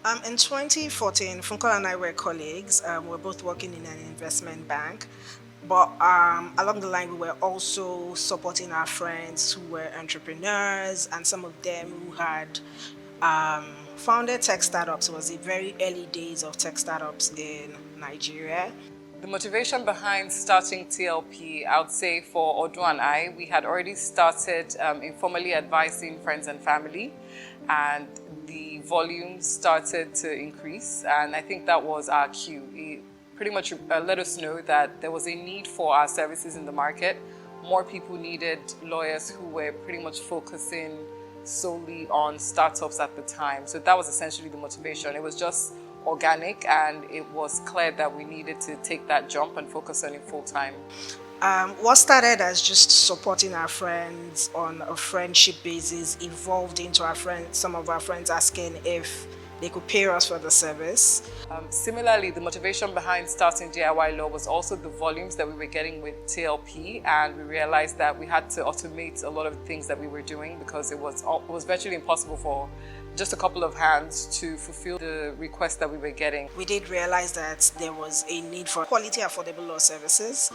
In 2014, Funko and I were colleagues. We were both working in an investment bank. But along the line, we were also supporting our friends who were entrepreneurs and some of them who had founded tech startups. It was the very early days of tech startups in Nigeria. The motivation behind starting TLP, I would say for Odu and I, we had already started informally advising friends and family, and the volume started to increase, and I think that was our cue. It pretty much let us know that there was a need for our services in the market. More people needed lawyers who were pretty much focusing solely on startups at the time. So that was essentially the motivation. It was just organic, and it was clear that we needed to take that jump and focus on it full time. What started as just supporting our friends on a friendship basis evolved into some of our friends asking if they could pay us for the service. Similarly, the motivation behind starting DIYLaw was also the volumes that we were getting with TLP, and we realized that we had to automate a lot of the things that we were doing because it was virtually impossible for just a couple of hands to fulfill the requests that we were getting. We did realize that there was a need for quality, affordable law services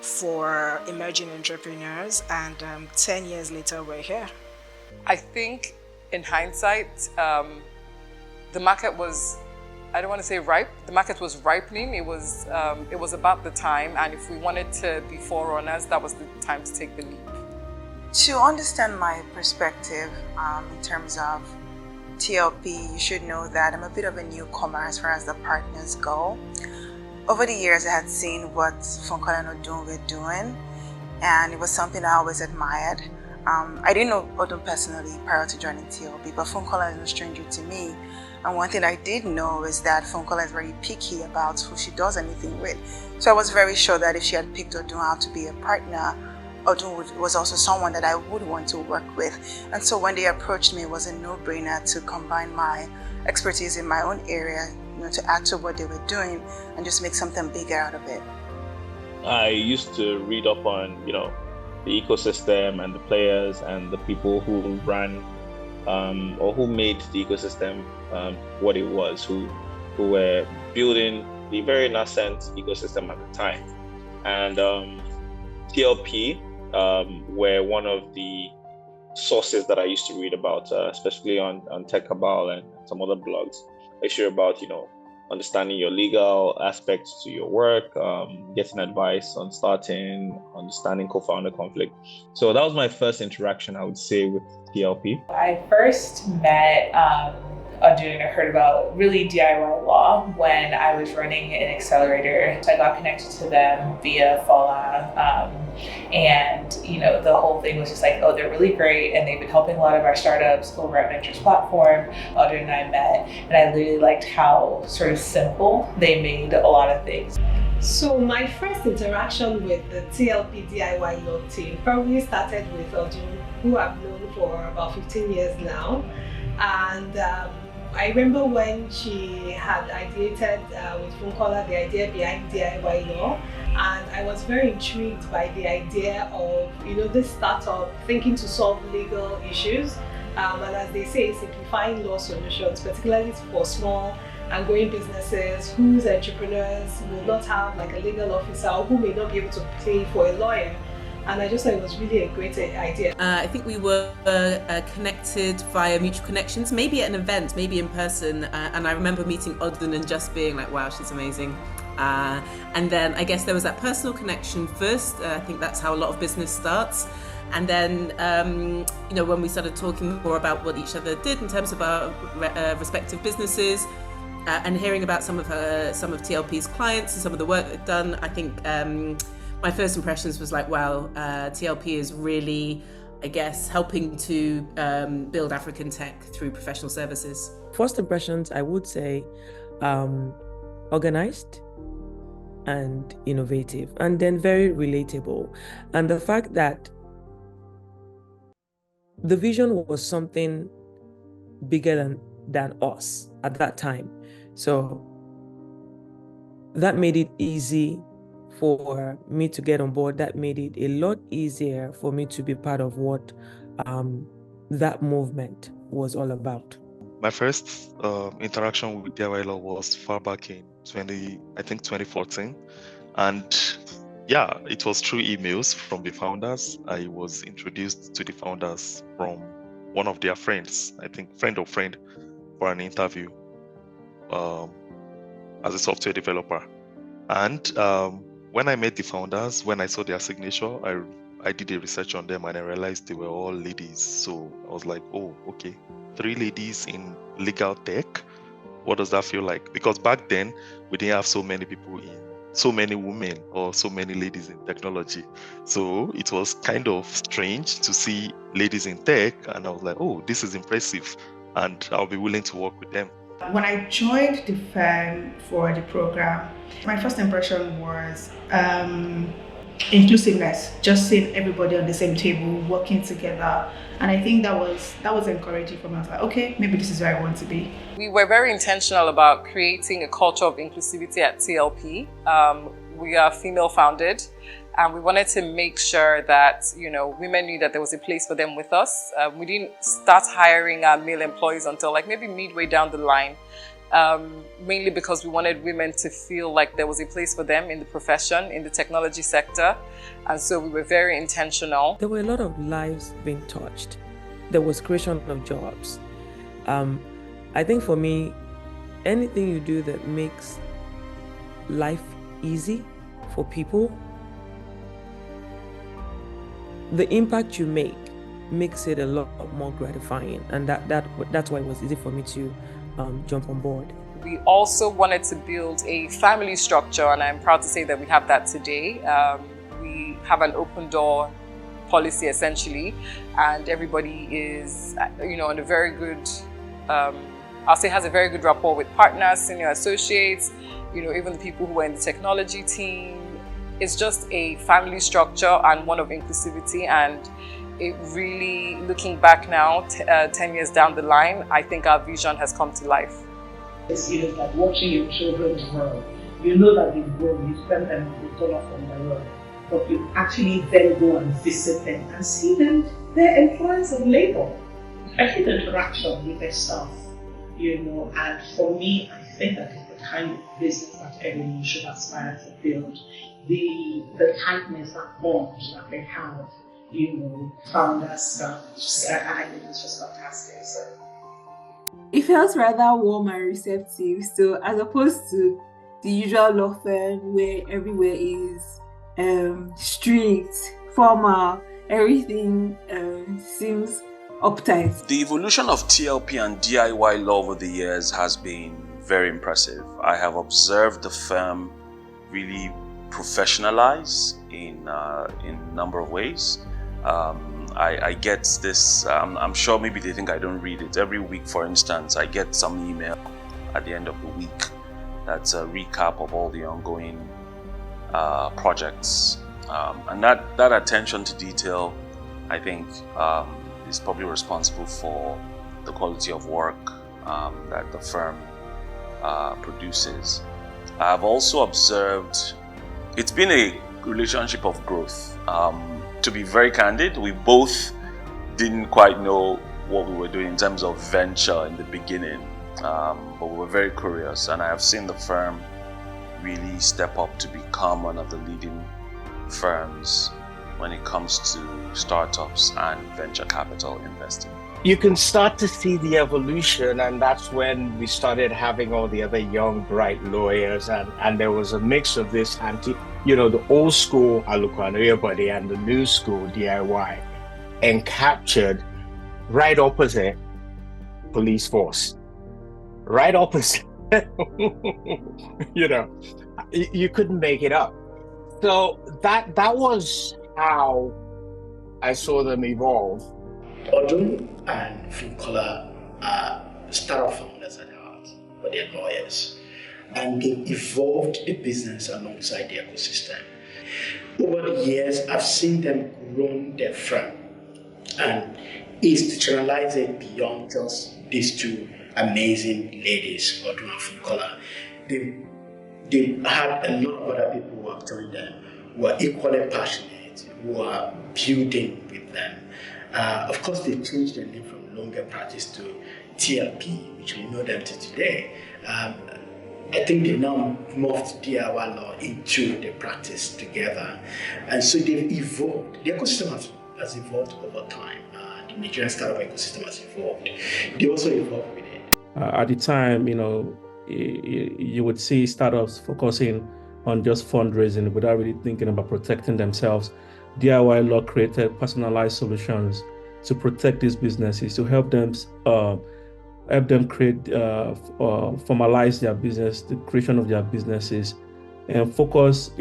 for emerging entrepreneurs, and 10 years later, we're here. I think in hindsight, the market was, I don't want to say ripe, the market was ripening. It was about the time, and if we wanted to be forerunners, that was the time to take the leap. To understand my perspective in terms of TLP, you should know that I'm a bit of a newcomer as far as the partners go. Over the years, I had seen what Funko and Odun were doing, and it was something I always admired. I didn't know Odun personally prior to joining TLP, but Funko is no stranger to me. And one thing I did know is that Funko is very picky about who she does anything with. So I was very sure that if she had picked Odun out to be a partner, Odun was also someone that I would want to work with. And so when they approached me, it was a no-brainer to combine my expertise in my own area, to add to what they were doing and just make something bigger out of it. I used to read up on, the ecosystem and the players and the people who ran or who made the ecosystem what it was, who were building the very nascent ecosystem at the time. And TLP were one of the sources that I used to read about, especially on Tech Cabal and some other blogs. I used to read about, understanding your legal aspects to your work, getting advice on starting, understanding co-founder conflict. So that was my first interaction, I would say, with TLP. I first met Odun or heard about really DIYLaw when I was running an accelerator. So I got connected to them via Fala, and the whole thing was just like, oh, they're really great, and they've been helping a lot of our startups over at Ventures platform. Odun and I met, and I really liked how sort of simple they made a lot of things. So my first interaction with the TLP DIYLaw team probably started with Odun, who I've known for about 15 years now. And I remember when she had ideated with Funkola the idea behind DIYLaw, and I was very intrigued by the idea of this startup thinking to solve legal issues, and as they say, simplifying law solutions, particularly for small and growing businesses whose entrepreneurs will not have like a legal officer or who may not be able to pay for a lawyer. And I just thought it was really a great idea. I think we were connected via mutual connections, maybe at an event, maybe in person. And I remember meeting Odun and just being like, wow, she's amazing. And then I guess there was that personal connection first. I think that's how a lot of business starts. And then, when we started talking more about what each other did in terms of our respective businesses, and hearing about some of TLP's clients and some of the work they've done, I think my first impressions was like, wow, TLP is really, I guess, helping to build African tech through professional services. First impressions, I would say, organized and innovative, and then very relatable. And the fact that the vision was something bigger than us at that time. So that made it easy for me to get on board. That made it a lot easier for me to be part of what that movement was all about. My first interaction with DIYLaw was far back in 2014. And yeah, it was through emails from the founders. I was introduced to the founders from one of their friends, I think friend of friend, for an interview as a software developer. And when I met the founders, when I saw their signature, I did a research on them and I realized they were all ladies. So I was like, oh, okay, 3 ladies in legal tech. What does that feel like? Because back then we didn't have so many women or so many ladies in technology. So it was kind of strange to see ladies in tech, and I was like, oh, this is impressive, and I'll be willing to work with them. When I joined the firm for the program, my first impression was inclusiveness, just seeing everybody on the same table, working together. And I think that was encouraging for me. I was like, okay, maybe this is where I want to be. We were very intentional about creating a culture of inclusivity at TLP. We are female founded, and we wanted to make sure that women knew that there was a place for them with us. We didn't start hiring our male employees until like maybe midway down the line, mainly because we wanted women to feel like there was a place for them in the profession, in the technology sector. And so we were very intentional. There were a lot of lives being touched. There was creation of jobs. I think for me, anything you do that makes life easy for people, the impact you make makes it a lot more gratifying, and that's why it was easy for me to jump on board. We also wanted to build a family structure, and I'm proud to say that we have that today. We have an open door policy essentially, and everybody is on a very good, I'll say has a very good rapport with partners, senior associates, even the people who are in the technology team. It's just a family structure and one of inclusivity, and it really, looking back now, 10 years down the line, I think our vision has come to life. It's like watching your children grow. You know that they've grown, you spend them with dollar from their own, but you actually then go and visit them and see them, their employers of labor. Especially the interaction with their staff, and for me, I think that is the kind of business that everyone should aspire to build. The tightness, that bond that they have, founders, staff, I think it's just fantastic. So. It felt rather warm and receptive, so as opposed to the usual law firm where everywhere is strict, formal, everything seems uptight. The evolution of TLP and DIYLaw over the years has been very impressive. I have observed the firm really professionalize in a number of ways. I get this, I'm sure maybe they think I don't read it. Every week, for instance, I get some email at the end of the week that's a recap of all the ongoing projects. And that attention to detail, I think, is probably responsible for the quality of work that the firm produces. I've also observed it's been a relationship of growth. To be very candid, we both didn't quite know what we were doing in terms of venture in the beginning, but we were very curious, and I have seen the firm really step up to become one of the leading firms when it comes to startups and venture capital investing. You can start to see the evolution, and that's when we started having all the other young, bright lawyers, and there was a mix of this the old school Alukwano and the new school DIY, and captured right opposite police force, right opposite. You couldn't make it up. So that was how I saw them evolve. Odun and Funkola are startup founders at heart, but they're lawyers. And they evolved the business alongside the ecosystem. Over the years, I've seen them grow their firm and institutionalize it beyond just these two amazing ladies, Odun and Funkola. They had a lot of other people who have joined them, who are equally passionate, who are building with them. Of course, they changed their name from Longe Practice to TLP, which we know them to today, I think they've now morphed DIYLaw into the practice together. And so they've evolved. The ecosystem has evolved over time. The Nigerian startup ecosystem has evolved. They also evolved with it. At the time, you would see startups focusing on just fundraising without really thinking about protecting themselves. DIYLaw created personalized solutions to protect these businesses, to help them create, formalize their business, the creation of their businesses, and focus,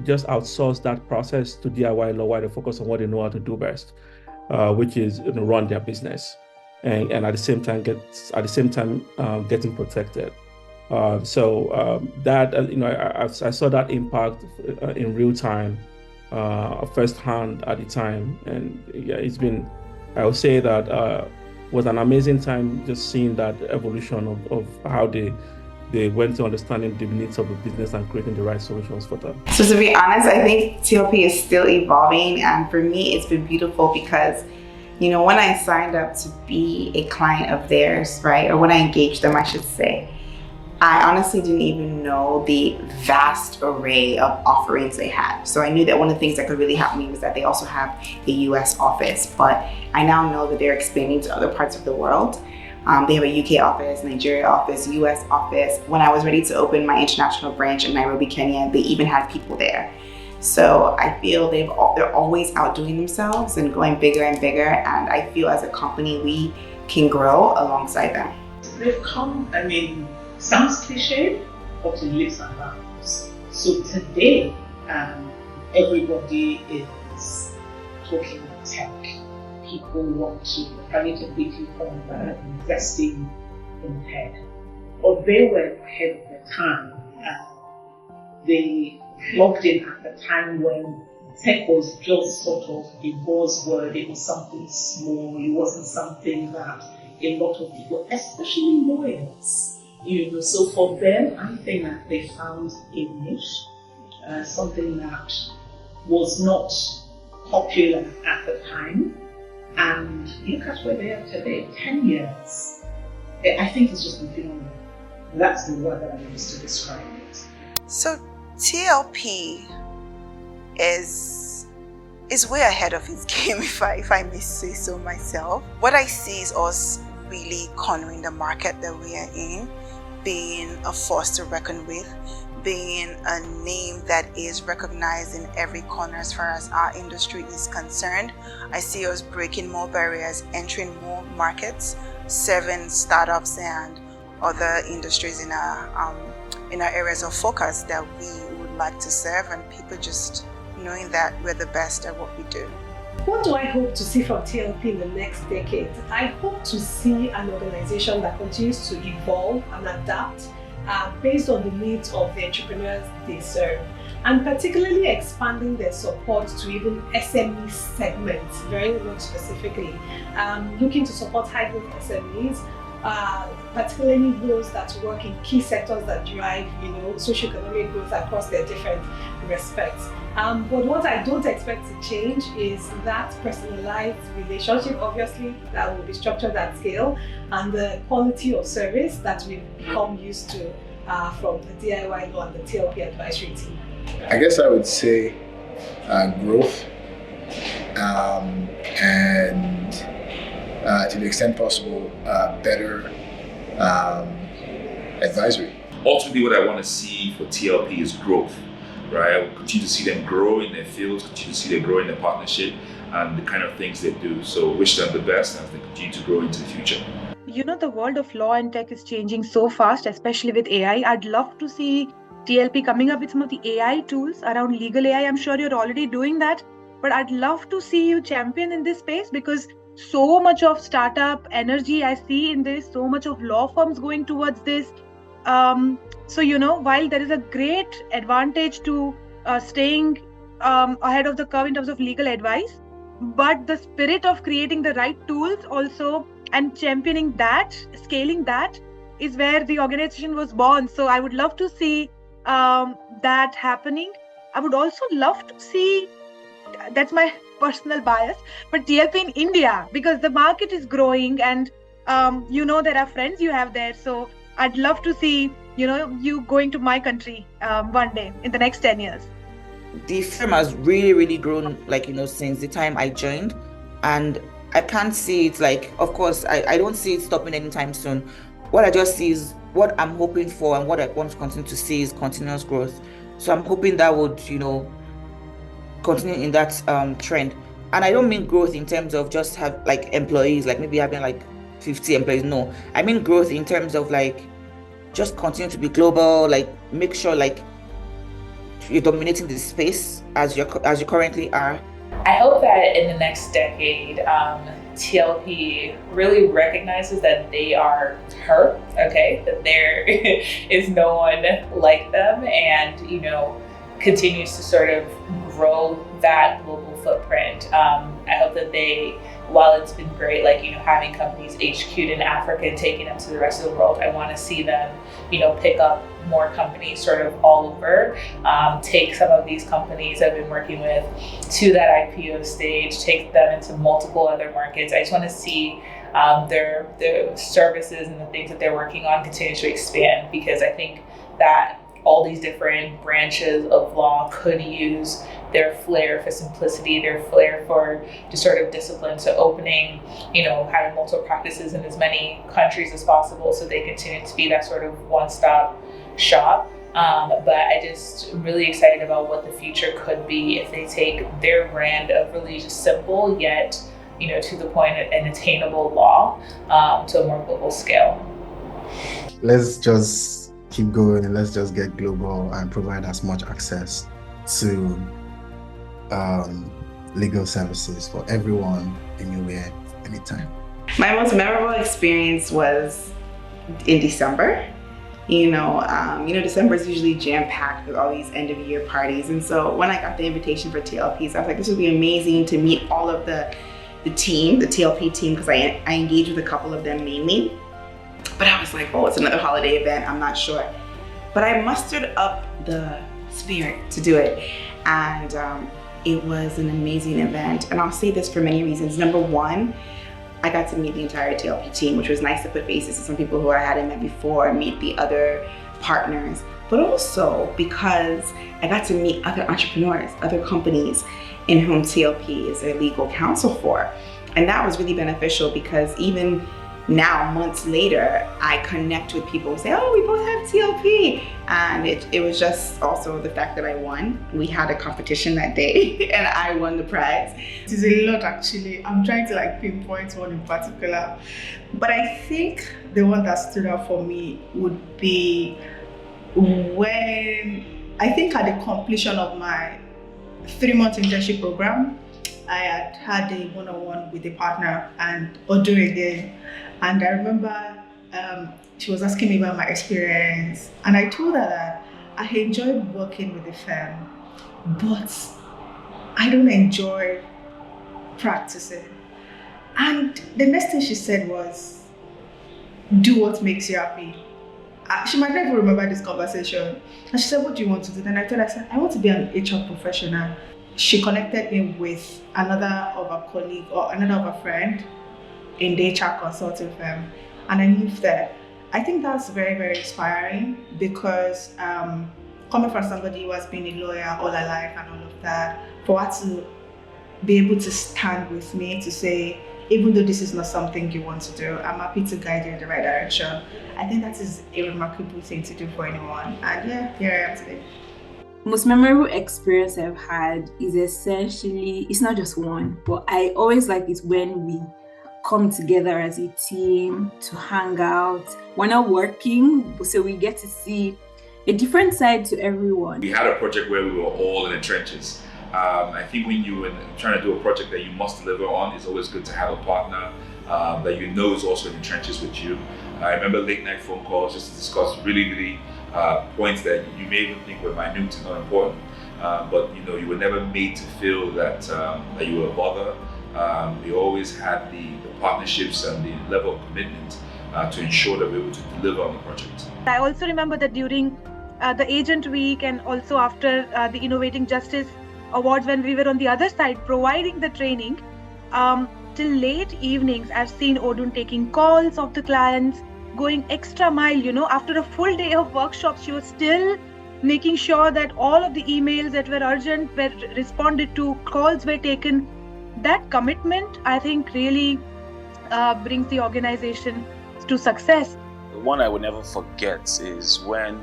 just outsource that process to DIYLaw while they focus on what they know how to do best, which is run their business, and at the same time getting protected. That I saw that impact in real time, firsthand at the time, and yeah, it's been. I would say that was an amazing time just seeing that evolution of how they went to understanding the needs of the business and creating the right solutions for them. So to be honest, I think TLP is still evolving, and for me, it's been beautiful because, when I signed up to be a client of theirs, right, or when I engaged them, I should say, I honestly didn't even know the vast array of offerings they had. So I knew that one of the things that could really help me was that they also have a US office, but I now know that they're expanding to other parts of the world. They have a UK office, Nigeria office, US office. When I was ready to open my international branch in Nairobi, Kenya, they even had people there. So I feel they're always outdoing themselves and going bigger and bigger. And I feel as a company, we can grow alongside them. They've come, sounds cliche, but it lives and bounds. So today, everybody is talking tech. People want to, private equity firms that are investing in tech. But they were ahead of their time. They plugged in at the time when tech was just sort of a buzzword. It was something small. It wasn't something that a lot of people, especially lawyers, so for them, I think that they found a niche, something that was not popular at the time. And look at where they are today, 10 years. I think it's just been phenomenal. That's the word that I use to describe it. So TLP is way ahead of its game, if I may say so myself. What I see is us really cornering the market that we are in, being a force to reckon with, being a name that is recognized in every corner as far as our industry is concerned. I see us breaking more barriers, entering more markets, serving startups and other industries in our areas of focus that we would like to serve, and people just knowing that we're the best at what we do. What do I hope to see from TLP in the next decade? I hope to see an organization that continues to evolve and adapt based on the needs of the entrepreneurs they serve, and particularly expanding their support to even SME segments, very much specifically. Looking to support high-growth SMEs, particularly those that work in key sectors that drive, socioeconomic growth across their different respects. But what I don't expect to change is that personalized relationship, obviously, that will be structured at scale, and the quality of service that we've become used to from the DIYLaw and the TLP advisory team. I guess I would say growth and to the extent possible, better advisory. Ultimately, what I want to see for TLP is growth, right? I will continue to see them grow in their fields, continue to see them grow in their partnership and the kind of things they do. So wish them the best as they continue to grow into the future. The world of law and tech is changing so fast, especially with AI. I'd love to see TLP coming up with some of the AI tools around legal AI. I'm sure you're already doing that, but I'd love to see you champion in this space, because so much of startup energy I see in this, so much of law firms going towards this. While there is a great advantage to staying ahead of the curve in terms of legal advice, but the spirit of creating the right tools also and championing that, scaling that, is where the organization was born. So I would love to see that happening. I would also love to see, that's my personal bias, but TLP in India, because the market is growing and there are friends you have there. So I'd love to see, you going to my country one day in the next 10 years. The firm has really, really grown, since the time I joined. And I can't see it, of course, I don't see it stopping anytime soon. What I just see is what I'm hoping for, and what I want to continue to see is continuous growth. So I'm hoping that would, continue in that trend. And I don't mean growth in terms of just have employees, maybe having 50 employees. No, I mean growth in terms of just continue to be global, make sure you're dominating the space as you currently are. I hope that in the next decade, TLP really recognizes that they are her, okay? That there is no one like them, and, continues to sort of grow that global footprint. I hope that they, while it's been great, having companies HQ'd in Africa and taking them to the rest of the world, I want to see them, pick up more companies sort of all over, take some of these companies I've been working with to that IPO stage, take them into multiple other markets. I just want to see their services and the things that they're working on continue to expand, because I think that all these different branches of law could use their flair for simplicity, their flair for just sort of discipline. So opening, having multiple practices in as many countries as possible, so they continue to be that sort of one-stop shop. But I just really excited about what the future could be if they take their brand of really just simple yet, to the point and attainable law to a more global scale. Let's just keep going and let's just get global and provide as much access to legal services for everyone, anywhere, anytime. My most memorable experience was in December. December is usually jam-packed with all these end-of-year parties. And so when I got the invitation for TLPs, I was like, this would be amazing to meet all of the team, the TLP team, because I engaged with a couple of them mainly. But I was like, oh, it's another holiday event, I'm not sure. But I mustered up the spirit to do it. And it was an amazing event. And I'll say this for many reasons. Number one, I got to meet the entire TLP team, which was nice to put faces to some people who I hadn't met before, meet the other partners, but also because I got to meet other entrepreneurs, other companies in whom TLP is a legal counsel for. And that was really beneficial, because even now, months later, I connect with people who say, oh, we both have TLP. And it was just also the fact that I won. We had a competition that day and I won the prize. It is a lot, actually. I'm trying to pinpoint one in particular. But I think the one that stood out for me would be when, I think at the completion of my 3-month internship program, I had a one-on-one with a partner and Odu again. And I remember she was asking me about my experience, and I told her that I enjoyed working with the firm, but I don't enjoy practicing. And the next thing she said was, do what makes you happy. She might never remember this conversation. And she said, what do you want to do? Then I told her, I want to be an HR professional. She connected me with another of our colleague or another of our friend in the HR consulting firm, and I moved there. I think that's very, very inspiring, because coming from somebody who has been a lawyer all her life and all of that, for her to be able to stand with me to say, even though this is not something you want to do, I'm happy to guide you in the right direction. I think that is a remarkable thing to do for anyone. And yeah, here I am today. Most memorable experience I've had is essentially, it's not just one, but I always like it when we come together as a team to hang out. We're not working, so we get to see a different side to everyone. We had a project where we were all in the trenches. I think when you're trying to do a project that you must deliver on, it's always good to have a partner that you know is also in the trenches with you. I remember late night phone calls just to discuss really points that you may even think were minute and not important, but you were never made to feel that that you were a bother. We always had the partnerships and the level of commitment to ensure that we were able to deliver on the project. I also remember that during the Agent Week and also after the Innovating Justice Awards, when we were on the other side providing the training, till late evenings. I've seen Odun taking calls of the clients, going extra mile, after a full day of workshops, she was still making sure that all of the emails that were urgent were responded to, calls were taken. That commitment, I think, really brings the organization to success. The one I will never forget is when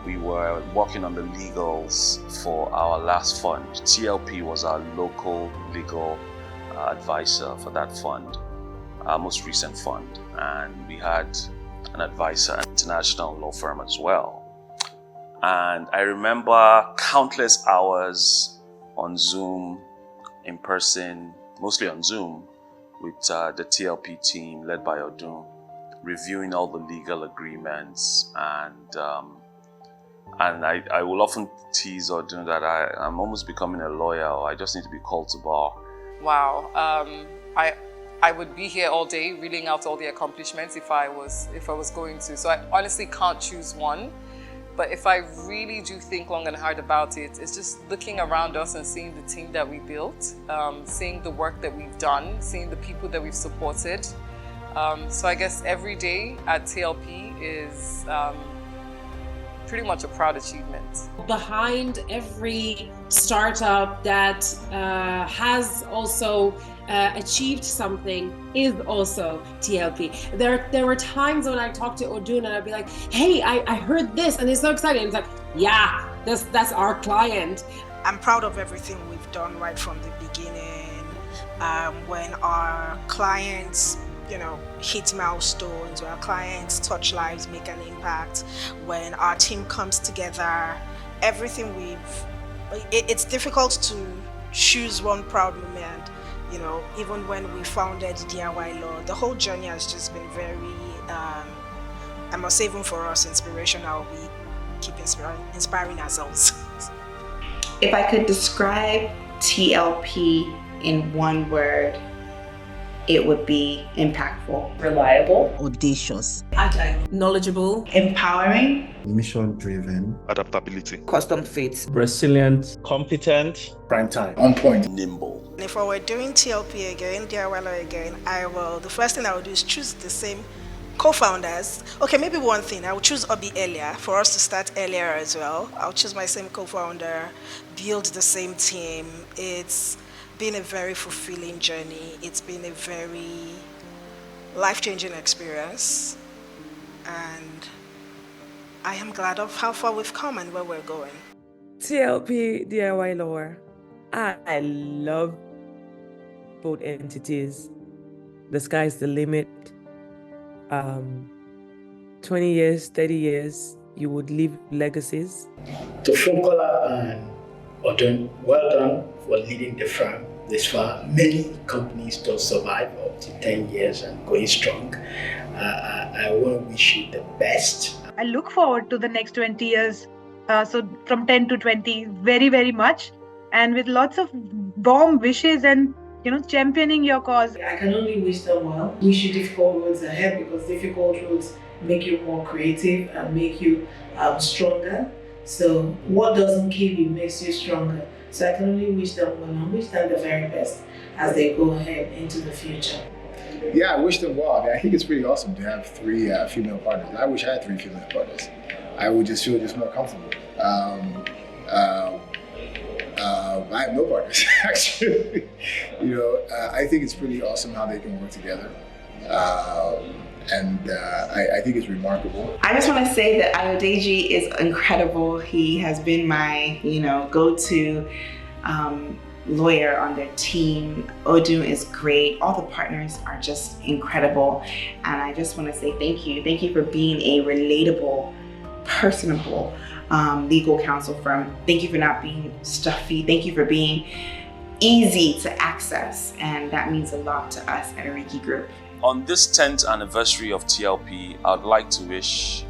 we were working on the legals for our last fund. TLP was our local legal advisor for that fund, our most recent fund. And we had an advisor, an international law firm as well. And I remember countless hours on Zoom, in person, mostly on Zoom, with the TLP team led by Odun, reviewing all the legal agreements. And I will often tease Odun that I'm almost becoming a lawyer, or I just need to be called to bar. Wow. I would be here all day reading out all the accomplishments if I was going to. So I honestly can't choose one. But if I really do think long and hard about it, it's just looking around us and seeing the team that we built, seeing the work that we've done, seeing the people that we've supported. So I guess every day at TLP is pretty much a proud achievement. Behind every startup that has also achieved something is also TLP. There were times when I talked to Odun and I'd be like, hey, I heard this and it's so exciting. And it's like, yeah, that's our client. I'm proud of everything we've done right from the beginning. When our clients hit milestones, when our clients touch lives, make an impact, when our team comes together, everything it's difficult to choose one proud moment. Even when we founded DIYLaw, the whole journey has just been very, I must say, even for us, inspirational. We keep inspiring ourselves. If I could describe TLP in one word, it would be impactful, reliable, audacious, agile, knowledgeable, empowering, mission-driven, adaptability, custom fit, resilient, competent, prime time, on point, nimble. And if I were doing TLP again, DIYLaw again, the first thing I would do is choose the same co-founders. Okay, maybe one thing, I would choose Obi earlier for us to start earlier as well. I'll choose my same co-founder, build the same team. It's been a very fulfilling journey. It's been a very life-changing experience. And I am glad of how far we've come and where we're going. TLP DIYLaw. I love both entities. The sky's the limit. 20 years, 30 years, you would leave legacies. To Funkola and Odun, well done for leading the firm this far. Many companies don't survive up to 10 years and going strong. I want to wish you the best. I look forward to the next 20 years, so from 10 to 20, very, very much. And with lots of warm wishes and championing your cause. I can only wish them well. Wish you difficult roads ahead, because difficult roads make you more creative and make you stronger. So what doesn't kill you makes you stronger. So I can only wish them well and wish them the very best as they go ahead into the future. Yeah, I wish them well. I think it's pretty awesome to have 3 female partners. I wish I had 3 female partners. I would just feel more comfortable. I have no partners, actually. I think it's pretty awesome how they can work together. And I think it's remarkable. I just want to say that Ayodeji is incredible. He has been my, go-to lawyer on their team. Odun is great. All the partners are just incredible. And I just want to say thank you. Thank you for being a relatable, personable legal counsel firm. Thank you for not being stuffy. Thank you for being easy to access. And that means a lot to us at Ariki Group. On this 10th anniversary of TLP, I'd like to wish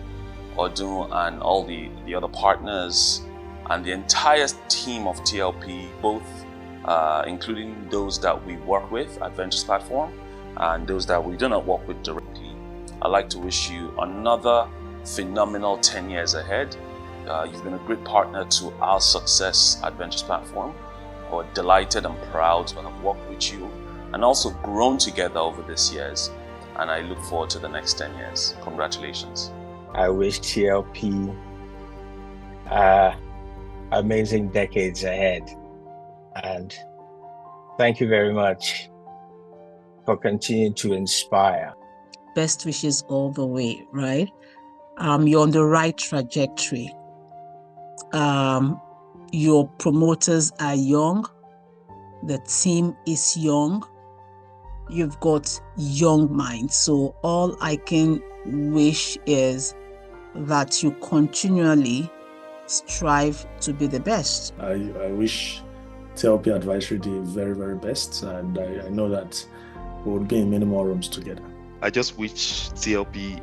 Odun and all the other partners and the entire team of TLP, both including those that we work with at Ventures Platform and those that we do not work with directly. I'd like to wish you another phenomenal 10 years ahead. You've been a great partner to our success at Ventures Platform. We're delighted and proud to have worked with you and also grown together over these years. And I look forward to the next 10 years. Congratulations. I wish TLP amazing decades ahead. And thank you very much for continuing to inspire. Best wishes all the way, right? You're on the right trajectory. Your promoters are young. The team is young. You've got young minds. So all I can wish is that you continually strive to be the best. I wish TLP Advisory the very, very best. And I know that we will be in many more rooms together. I just wish TLP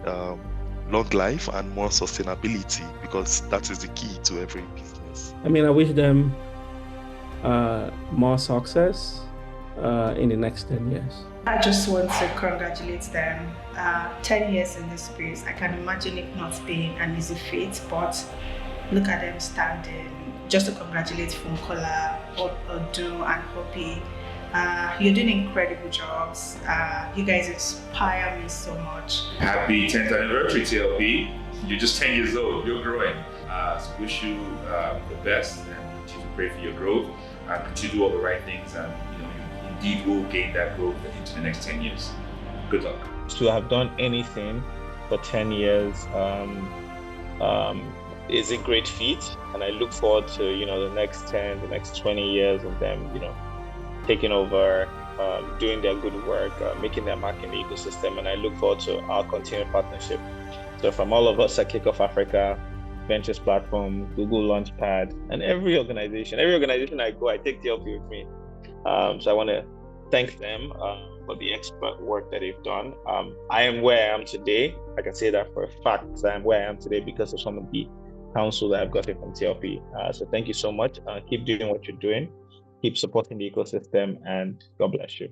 long life and more sustainability, because that is the key to every business. I mean, I wish them more success in the next 10 years. I just want to congratulate them. 10 years in this space, I can imagine it not being an easy feat, but look at them standing. Just to congratulate Funkola, Odu, and Hopi. You're doing incredible jobs. You guys inspire me so much. Happy 10th anniversary, TLP. You're just 10 years old. You're growing. So wish you the best, and continue to pray for your growth, and continue to do all the right things, and you indeed will gain that growth into the next 10 years. Good luck. To have done anything for 10 years is a great feat, and I look forward to the next 10, the next 20 years of them taking over, doing their good work, making their mark in the ecosystem, and I look forward to our continued partnership. So from all of us at Kickoff Africa, Ventures Platform, Google Launchpad, and every organization I go, I take TLP with me. So I want to thank them for the expert work that they've done. I am where I am today. I can say that for a fact. I am where I am today because of some of the counsel that I've gotten from TLP. So thank you so much. Keep doing what you're doing. Keep supporting the ecosystem, and God bless you.